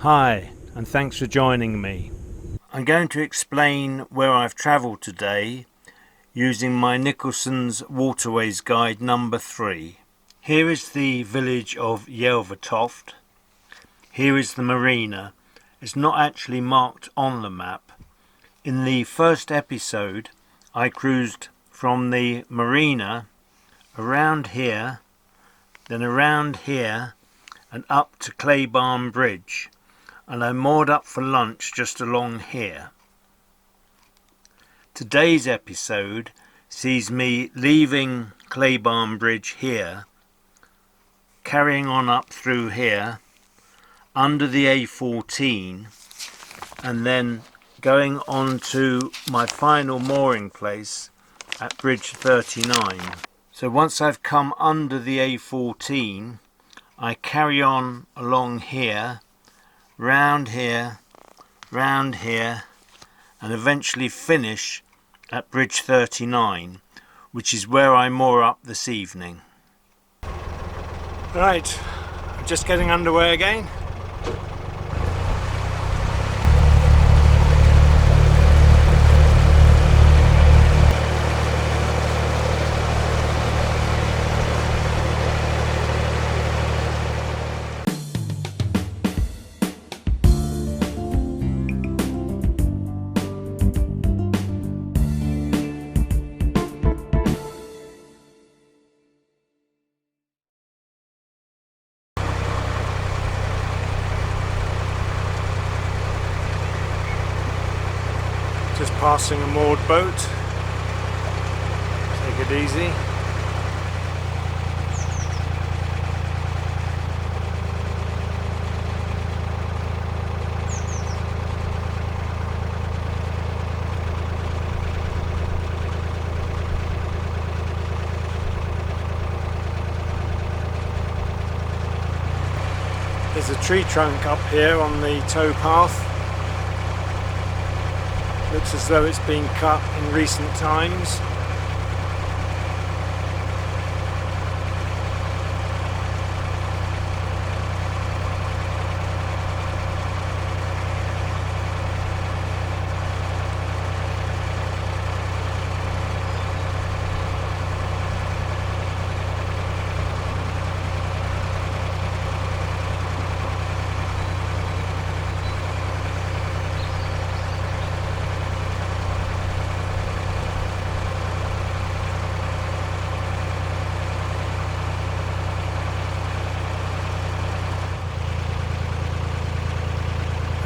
Hi, and thanks for joining me. I'm going to explain where I've travelled today using my Nicholson's Waterways Guide number 3. Here is the village of Yelvertoft. Here is the marina. It's not actually marked on the map. In the first episode, I cruised from the marina around here, then around here, and up to Claybarn Bridge. And I moored up for lunch just along here. Today's episode sees me leaving Claybarn Bridge here, carrying on up through here, under the A14, and then going on to my final mooring place at Bridge 39. So once I've come under the A14, I carry on along here, round here, and eventually finish at Bridge 39, which is where I moor up this evening. Right, I'm just getting underway again. Just passing a moored boat. Take it easy. There's a tree trunk up here on the tow path. Looks as though it's been cut in recent times.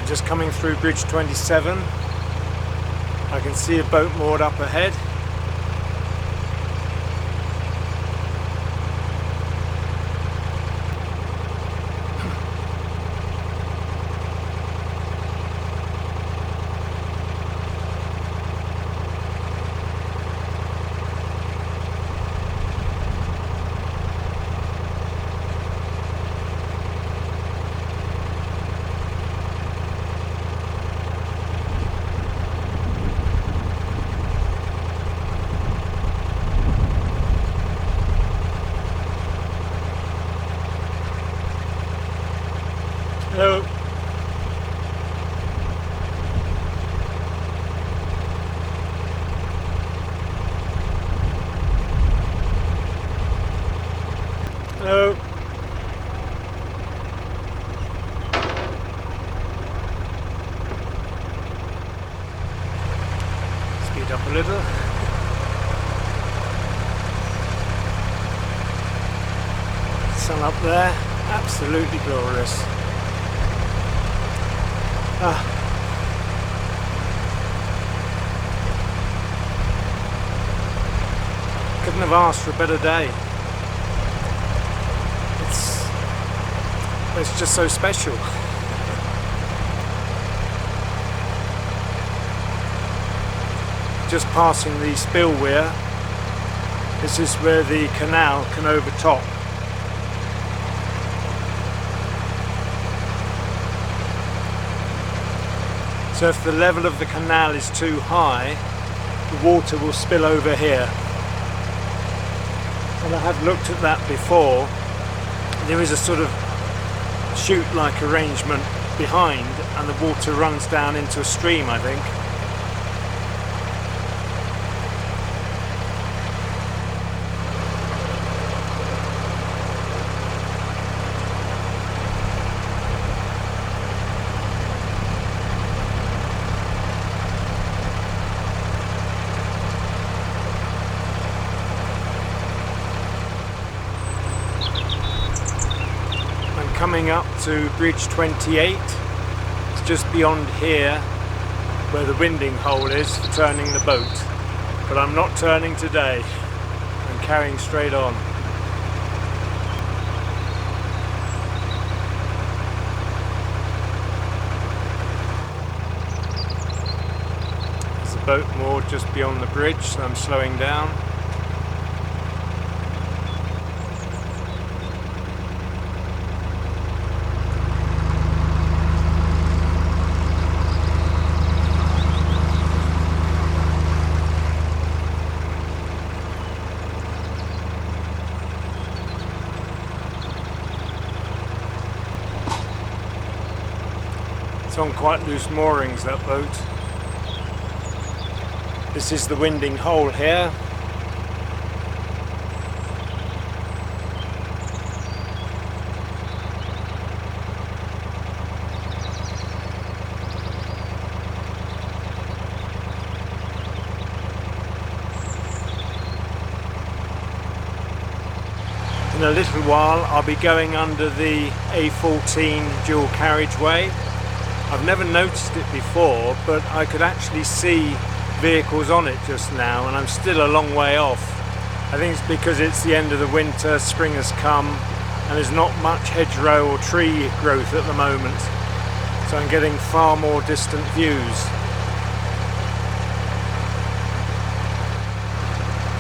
Just coming through Bridge 27, I can see a boat moored up ahead. Hello. Hello. Speed up a little. Sun up there, absolutely glorious. Couldn't have asked for a better day. It's just so special. Just passing the spill weir. This is where the canal can overtop. So if the level of the canal is too high, the water will spill over here. And I have looked at that before. There is a sort of chute-like arrangement behind and the water runs down into a stream, I think. Coming up to bridge 28, it's just beyond here where the winding hole is for turning the boat, but I'm not turning today, I'm carrying straight on. There's a boat moored just beyond the bridge, so I'm slowing down. It's on quite loose moorings, that boat. This is the winding hole here. In a little while I'll be going under the A14 dual carriageway. I've never noticed it before, but I could actually see vehicles on it just now, and I'm still a long way off. I think it's because it's the end of the winter, spring has come, and there's not much hedgerow or tree growth at the moment, so I'm getting far more distant views.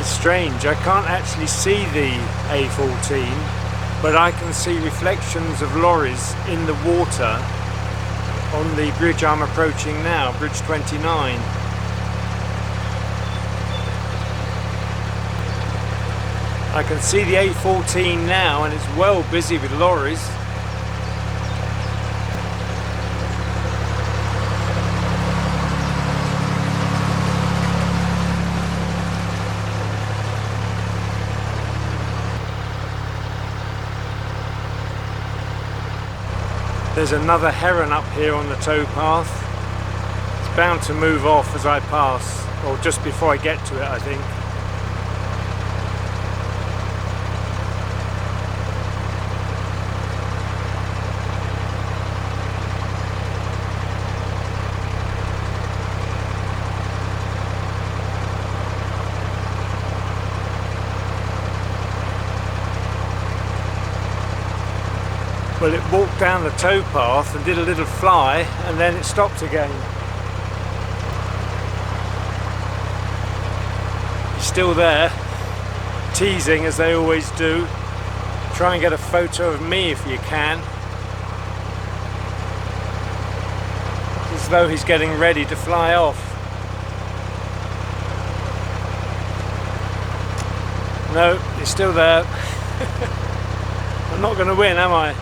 It's strange, I can't actually see the A14, but I can see reflections of lorries in the water on the bridge I'm approaching now, bridge 29. I can see the A14 now, and it's well busy with lorries. There's another heron up here on the towpath. It's bound to move off as I pass, or just before I get to it, I think. Well, it walked down the towpath and did a little fly, and then it stopped again. It's still there, teasing as they always do. Try and get a photo of me if you can. As though he's getting ready to fly off. No, he's still there. I'm not going to win, am I?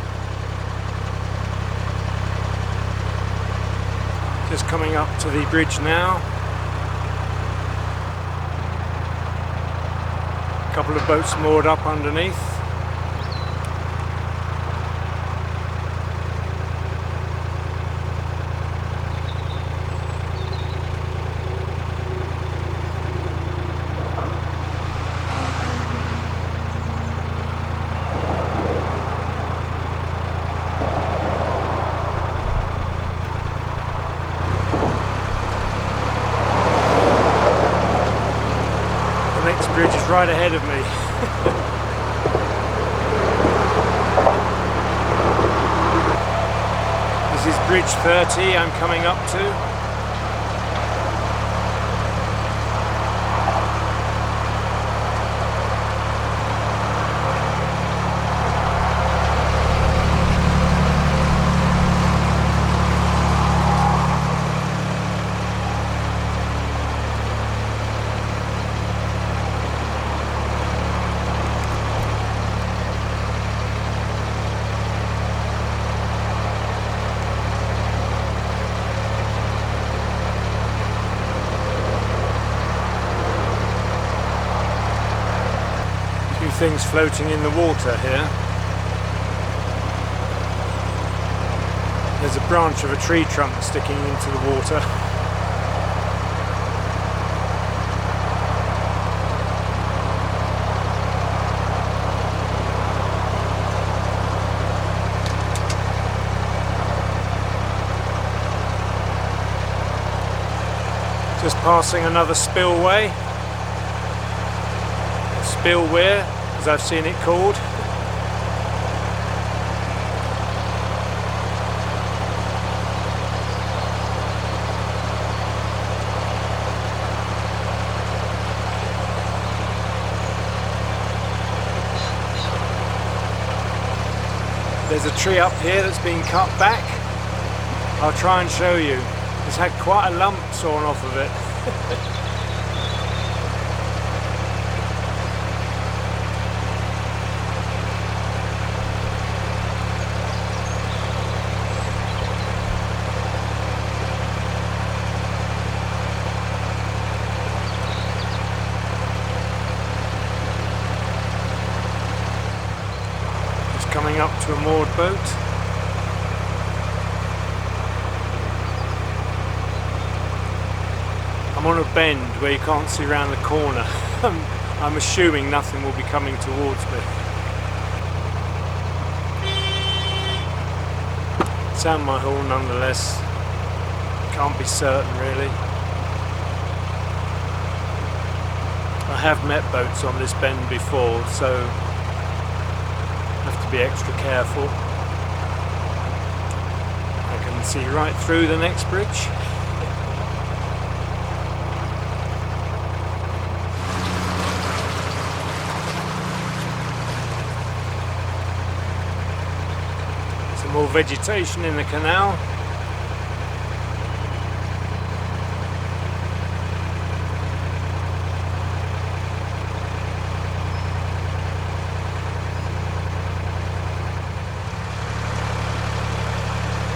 Just coming up to the bridge now. A couple of boats moored up underneath. Bridge is right ahead of me. This is bridge 30 I'm coming up to. things floating in the water here. There's a branch of a tree trunk sticking into the water. Just passing another spillway, spillweir as I've seen it called. There's a tree up here that's been cut back. I'll try and show you. It's had quite a lump sawn off of it. It's coming up to a moored boat. I'm on a bend where you can't see around the corner. I'm assuming nothing will be coming towards me. Sound my horn nonetheless. Can't be certain really. I have met boats on this bend before, so have to be extra careful. I can see right through the next bridge. More vegetation in the canal.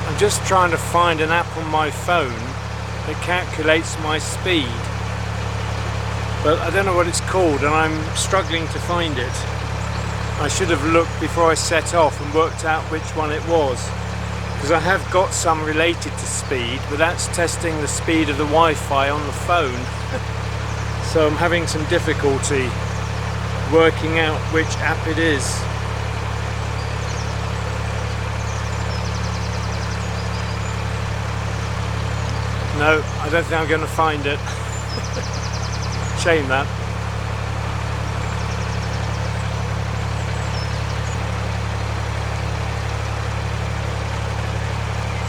I'm just trying to find an app on my phone that calculates my speed, but I don't know what it's called and I'm struggling to find it. I should have looked before I set off and worked out which one it was, because I have got some related to speed, but that's testing the speed of the Wi-Fi on the phone. So I'm having some difficulty working out which app it is. No, I don't think I'm going to find it. Shame that.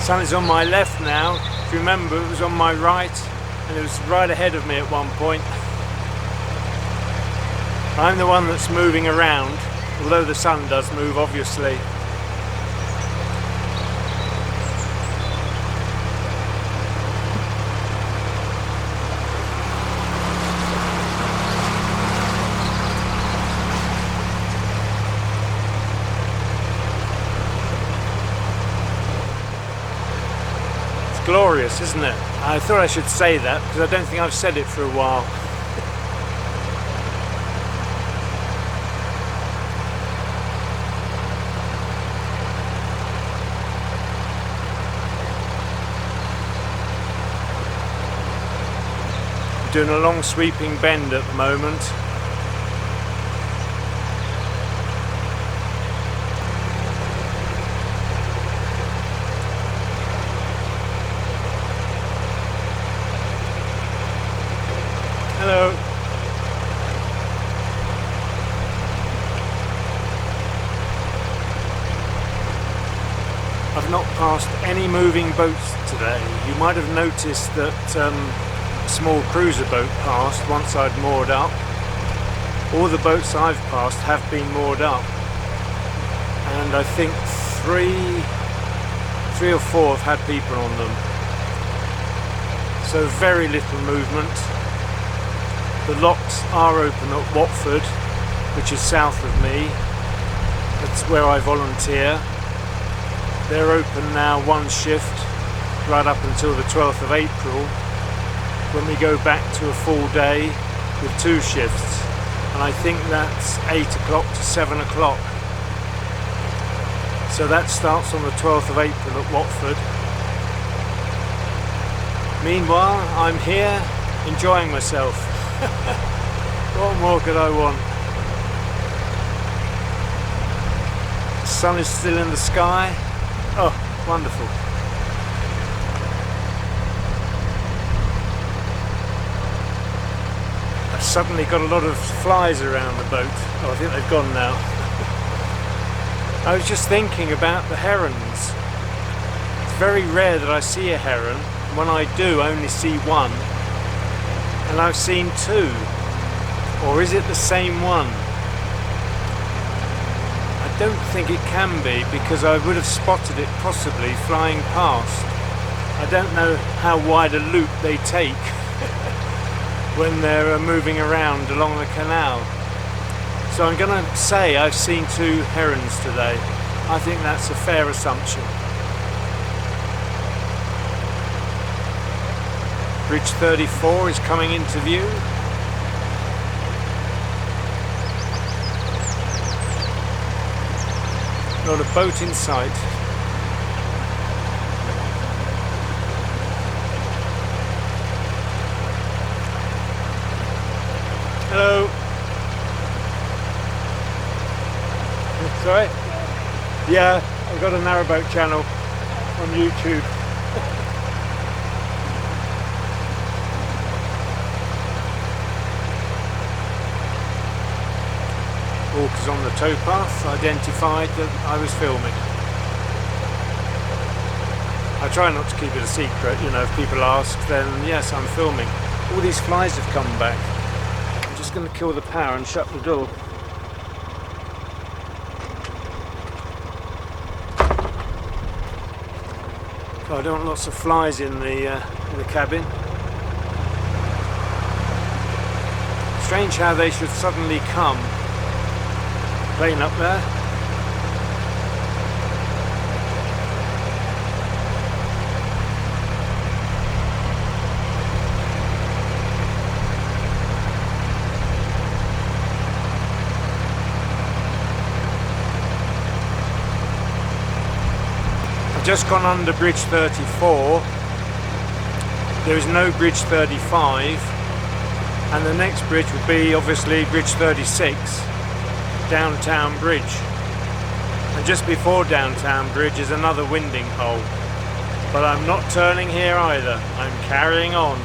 Sun is on my left now. If you remember, it was on my right and it was right ahead of me at one point. I'm the one that's moving around, although the sun does move obviously. Glorious, isn't it? I thought I should say that because I don't think I've said it for a while. I'm doing a long sweeping bend at the moment. Hello. I've not passed any moving boats today. You might have noticed that a small cruiser boat passed once I'd moored up. All the boats I've passed have been moored up, and I think three or four have had people on them. So very little movement. The locks are open at Watford, which is south of me. That's where I volunteer. They're open now one shift, right up until the 12th of April, when we go back to a full day with two shifts. and I think that's 8 o'clock to 7 o'clock. So that starts on the 12th of April at Watford. Meanwhile, I'm here enjoying myself. What more could I want? The sun is still in the sky. Oh, wonderful. I've suddenly got a lot of flies around the boat. Oh, I think they've gone now. I was just thinking about the herons. It's very rare that I see a heron. When I do, I only see one. And I've seen two. Or is it the same one? I don't think it can be, because I would have spotted it possibly flying past. I don't know how wide a loop they take when they're moving around along the canal. So I'm going to say I've seen two herons today. I think that's a fair assumption. Bridge 34 is coming into view. Not a boat in sight. Hello. Sorry? Yeah, I've got a Narrowboat channel on YouTube. Walkers on the towpath identified that I was filming. I try not to keep it a secret, you know, if people ask, then yes, I'm filming. All these flies have come back. I'm just going to kill the power and shut the door. I don't want lots of flies in the cabin. Strange how they should suddenly come. Plane up there. I've just gone under Bridge 34. There is no Bridge 35, and the next bridge will be obviously Bridge 36. Downtown Bridge, and just before Downtown Bridge is another winding hole, but I'm not turning here either. I'm carrying on.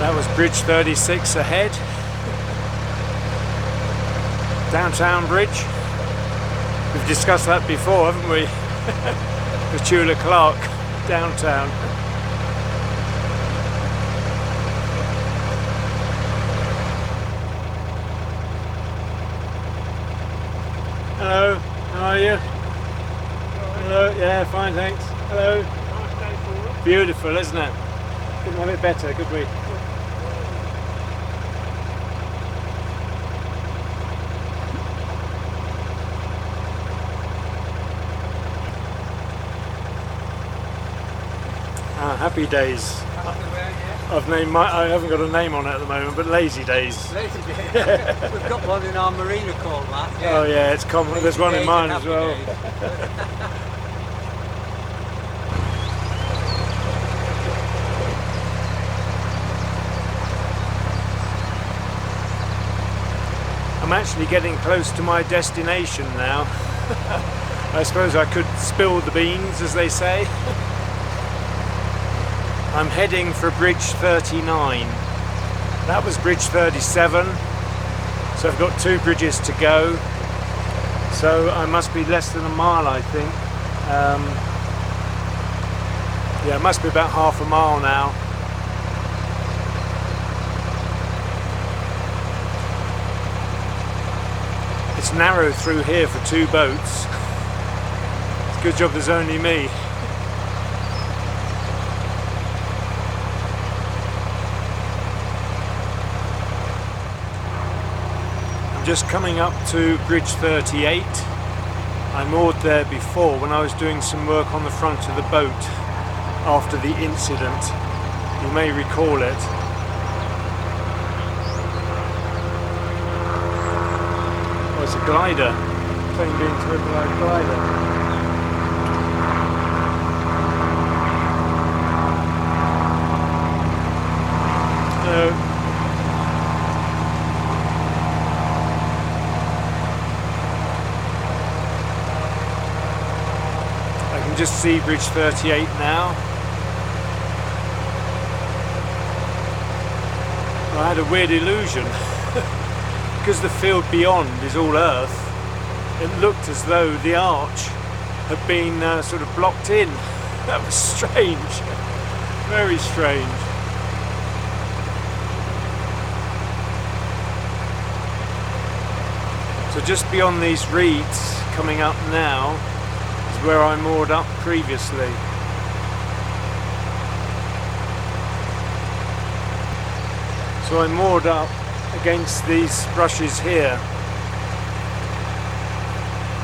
That was Bridge 36 ahead. Downtown Bridge. We've discussed that before, haven't we? With Tula Clark, downtown. Hello, how are you? Hello, yeah, fine, thanks. Hello. Beautiful, isn't it? Couldn't have it better, could we? Happy days. I haven't got a name on it at the moment, but lazy days. Lazy days. We've got one in our marina called that. Yeah. Oh yeah, it's common. There's one in mine as well. I'm actually getting close to my destination now. I suppose I could spill the beans, as they say. I'm heading for Bridge 39. That was Bridge 37, so I've got two bridges to go. So I must be less than a mile, I think. Yeah, it must be about half a mile now. It's It's narrow through here for two boats. It's a good job there's only me. I'm just coming up to Bridge 38. I moored there before when I was doing some work on the front of the boat after the incident. You may recall it. Oh, it's a glider. Plane being towed by a glider. I can just see Bridge 38 now. I had a weird illusion. Because the field beyond is all earth, it looked as though the arch had been sort of blocked in. That was strange. Very strange. So just beyond these reeds coming up now is where I moored up previously. So I moored up against these rushes here,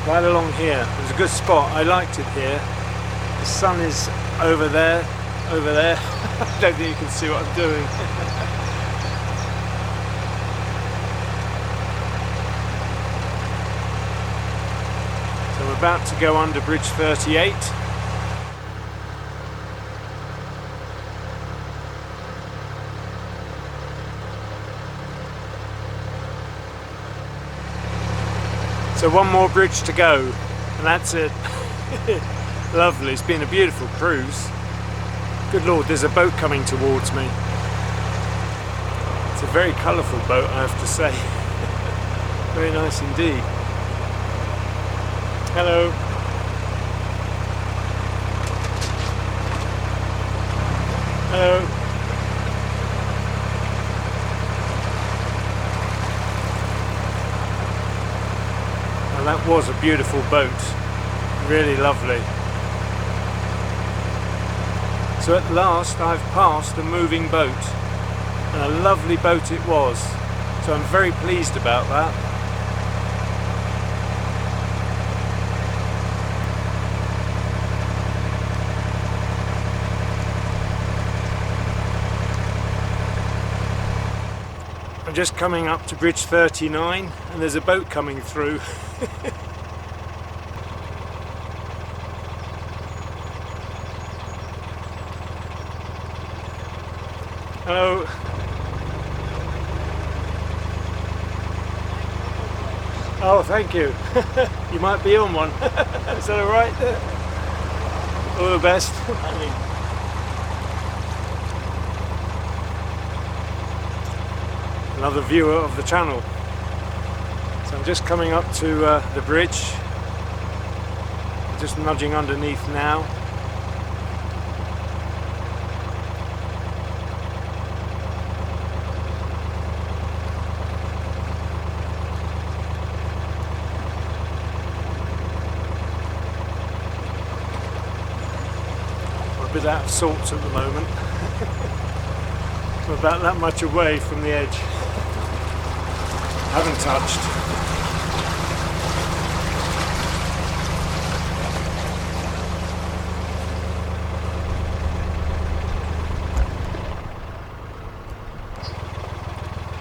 right along here. It was a good spot. I liked it here. The sun is over there. I don't think you can see what I'm doing. So I'm about to go under Bridge 38. So one more bridge to go, and that's it. Lovely, it's been a beautiful cruise. Good Lord, there's a boat coming towards me. It's a very colourful boat, I have to say. Very nice indeed. Hello. Hello. That was a beautiful boat, really lovely. So at last I've passed a moving boat, and a lovely boat it was, so I'm very pleased about that. I'm just coming up to Bridge 39 and there's a boat coming through. Hello. Oh, thank you. You might be on one. Is that alright? All the best. Another viewer of the channel. So I'm just coming up to the bridge, just nudging underneath now. I'm a bit out of sorts at the moment. I'm about that much away from the edge. Haven't touched.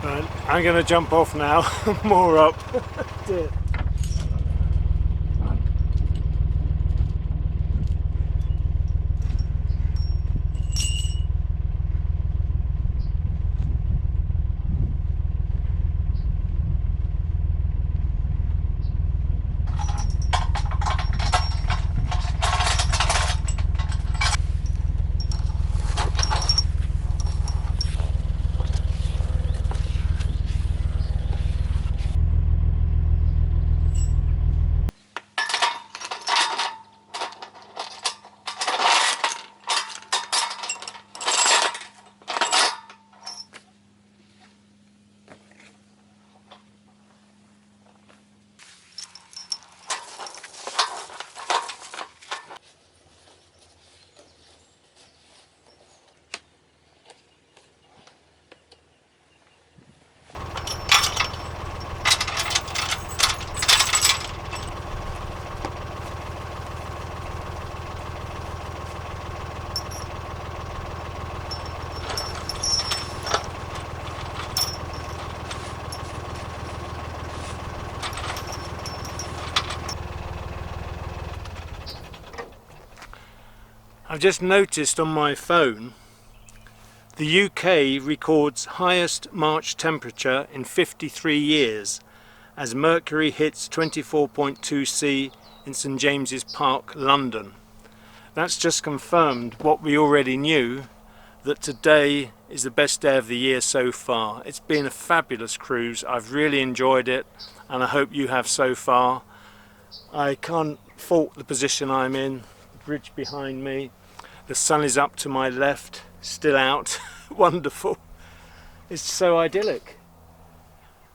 Right, I'm going to jump off now. More up. Dear. I've just noticed on my phone the UK records highest March temperature in 53 years as mercury hits 24.2 C in St James's Park, London. That's just confirmed what we already knew, that today is the best day of the year so far. It's been a fabulous cruise. I've really enjoyed it, and I hope you have so far. I can't fault the position I'm in. The bridge behind me, the sun is up to my left, still out. Wonderful. It's so idyllic.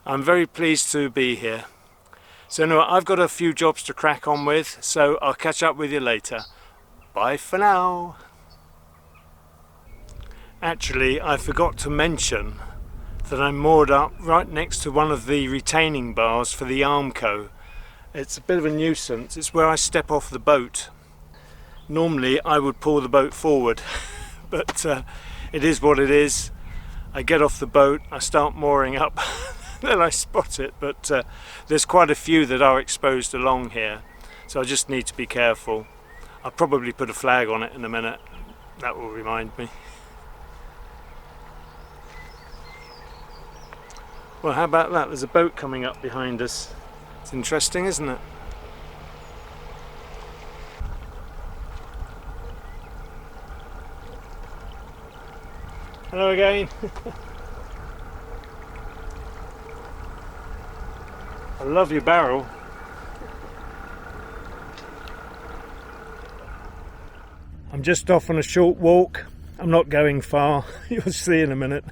I'm very pleased to be here. So anyway, I've got a few jobs to crack on with, so I'll catch up with you later. Bye for now. Actually, I forgot to mention that I'm moored up right next to one of the retaining bars for the Armco. It's a bit of a nuisance. It's where I step off the boat. Normally I would pull the boat forward, but it is what it is. I get off the boat, I start mooring up, then I spot it, but there's quite a few that are exposed along here, so I just need to be careful. I'll probably put a flag on it in a minute. That will remind me. Well, how about that? There's a boat coming up behind us. It's interesting, isn't it? Hello again. I love your barrel. I'm just off on a short walk. I'm not going far. You'll see in a minute.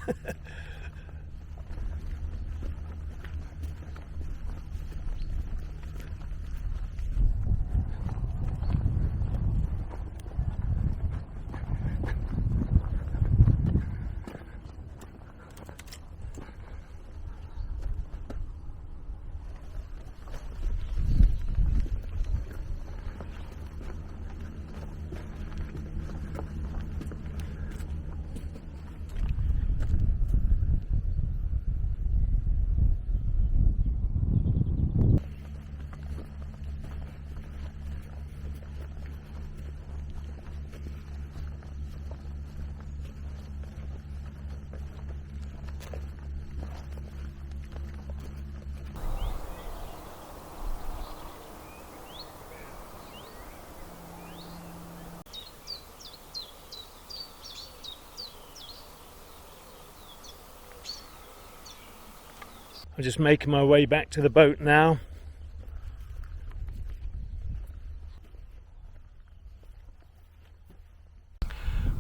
I'm just making my way back to the boat now.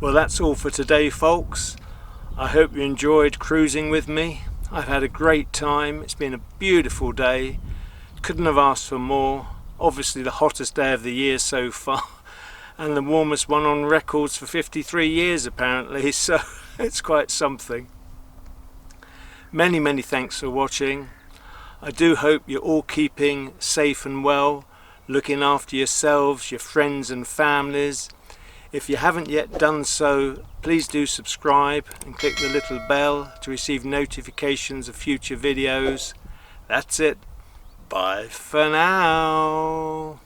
Well, that's all for today, folks. I hope you enjoyed cruising with me. I've had a great time. It's been a beautiful day. Couldn't have asked for more. Obviously the hottest day of the year so far, and the warmest one on records for 53 years apparently, so it's quite something. Many thanks for watching. I do hope you're all keeping safe and well, looking after yourselves, your friends and families. If you haven't yet done so, please do subscribe and click the little bell to receive notifications of future videos. That's it. Bye for now.